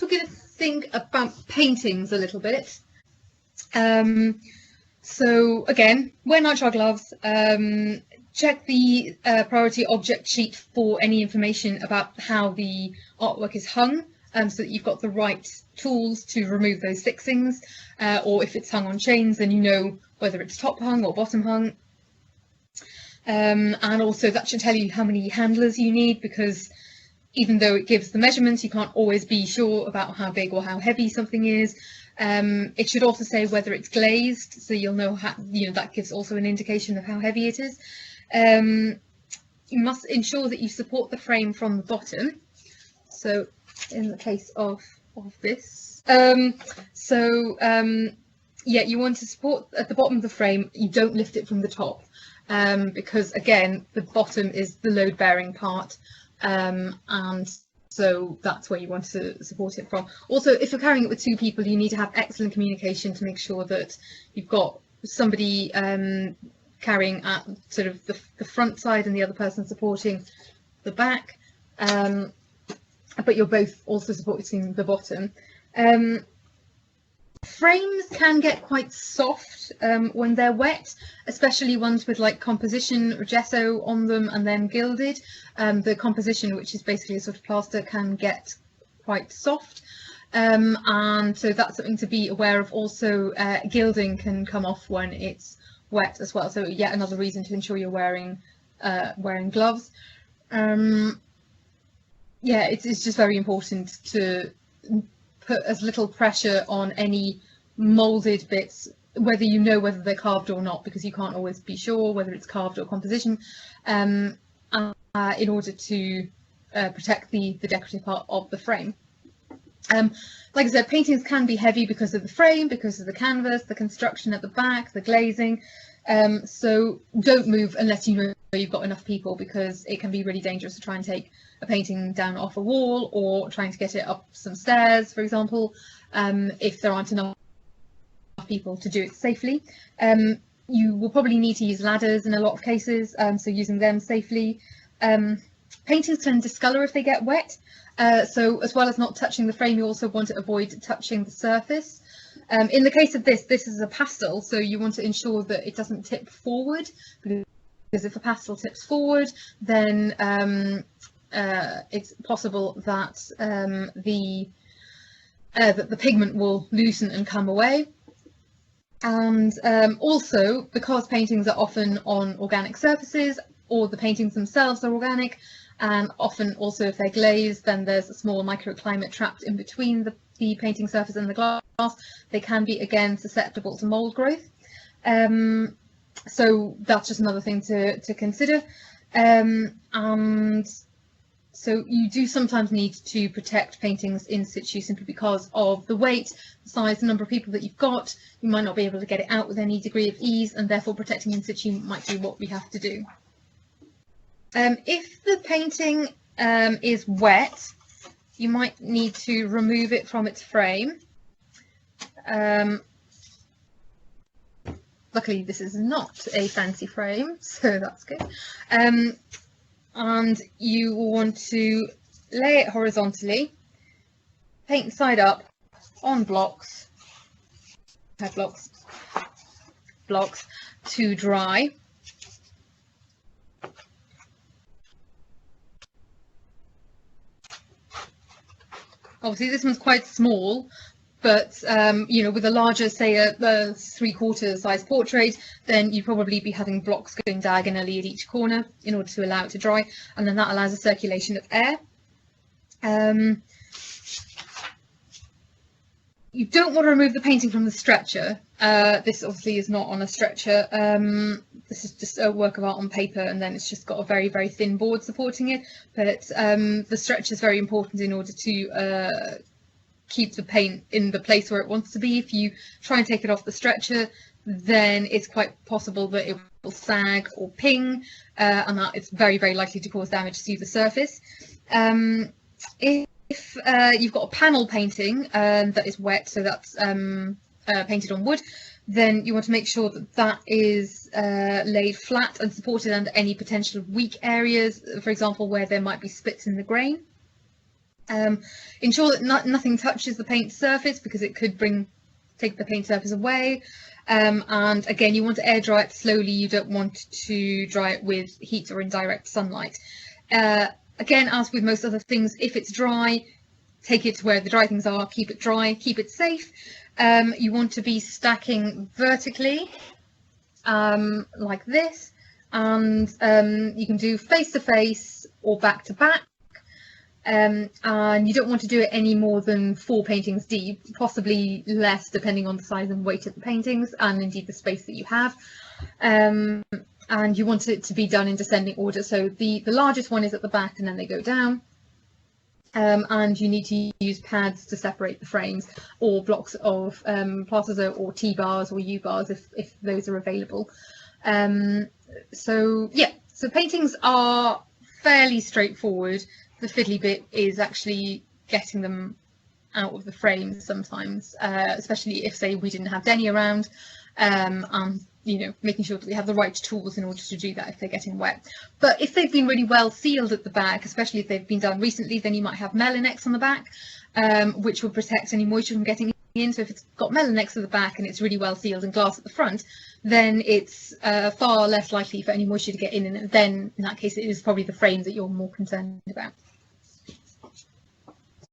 we're going to think about paintings a little bit. So again, wear nitrile gloves. Check the priority object sheet for any information about how the artwork is hung, so that you've got the right tools to remove those fixings, or if it's hung on chains, then you know whether it's top hung or bottom hung. And also that should tell you how many handlers you need, because even though it gives the measurements, you can't always be sure about how big or how heavy something is. It should also say whether it's glazed, so you'll know how, that gives also an indication of how heavy it is. You must ensure that you support the frame from the bottom. So in the case of this, yeah, you want to support at the bottom of the frame. You don't lift it from the top, because again, the bottom is the load bearing part, and so that's where you want to support it from. Also, if you're carrying it with two people, you need to have excellent communication to make sure that you've got somebody carrying at sort of the front side and the other person supporting the back, but you're both also supporting the bottom. Frames can get quite soft when they're wet, especially ones with like composition or gesso on them and then gilded. The composition, which is basically a sort of plaster, can get quite soft, and so that's something to be aware of. Also, gilding can come off when it's wet as well, so yet another reason to ensure you're wearing gloves. Yeah, it's just very important to put as little pressure on any molded bits, whether you know whether they're carved or not, because you can't always be sure whether it's carved or composition, in order to protect the decorative part of the frame. Like I said, paintings can be heavy because of the frame, because of the canvas, the construction at the back, the glazing. So don't move unless you know you've got enough people, because it can be really dangerous to try and take a painting down off a wall, or trying to get it up some stairs, for example, if there aren't enough people to do it safely. You will probably need to use ladders in a lot of cases, so using them safely. Paintings can discolour if they get wet. So as well as not touching the frame, you also want to avoid touching the surface. In the case of this is a pastel, so you want to ensure that it doesn't tip forward, because if a pastel tips forward, then it's possible that the pigment will loosen and come away. And also, because paintings are often on organic surfaces, or the paintings themselves are organic, and often also if they're glazed, then there's a small microclimate trapped in between the painting surface and the glass. They can be, again, susceptible to mold growth. So that's just another thing to consider. And so you do sometimes need to protect paintings in situ, simply because of the weight, the size, the number of people that you've got. You might not be able to get it out with any degree of ease, and therefore protecting in situ might be what we have to do. If the painting is wet, you might need to remove it from its frame. Luckily, this is not a fancy frame, so that's good. And you will want to lay it horizontally, paint side up on blocks to dry. Obviously this one's quite small, but with a larger, say a 3/4 size portrait, then you'd probably be having blocks going diagonally at each corner in order to allow it to dry, and then that allows a circulation of air. You don't want to remove the painting from the stretcher. This obviously is not on a stretcher. This is just a work of art on paper, and then it's just got a very, very thin board supporting it. But the stretcher is very important in order to keep the paint in the place where it wants to be. If you try and take it off the stretcher, then it's quite possible that it will sag or ping, and that it's very, very likely to cause damage to the surface. If you've got a panel painting that is wet, so that's painted on wood, then you want to make sure that that is laid flat and supported under any potential weak areas, for example, where there might be splits in the grain. Ensure that nothing touches the paint surface, because it could take the paint surface away. And again, you want to air dry it slowly. You don't want to dry it with heat or indirect sunlight. Again, as with most other things, if it's dry, take it to where the dry things are, keep it dry, keep it safe. You want to be stacking vertically, like this, and you can do face to face or back to back. And you don't want to do it any more than 4 paintings deep, possibly less depending on the size and weight of the paintings and indeed the space that you have. And you want it to be done in descending order, so the largest one is at the back and then they go down. And you need to use pads to separate the frames, or blocks of plaster or T-bars or U-bars if those are available. So yeah, so paintings are fairly straightforward. The fiddly bit is actually getting them out of the frames sometimes, especially if, say, we didn't have Denny around, and making sure that we have the right tools in order to do that if they're getting wet. But if they've been really well sealed at the back, especially if they've been done recently, then you might have Melinex on the back, which will protect any moisture from getting in. So if it's got Melinex at the back and it's really well sealed and glass at the front, then it's far less likely for any moisture to get in, and then in that case it is probably the frame that you're more concerned about.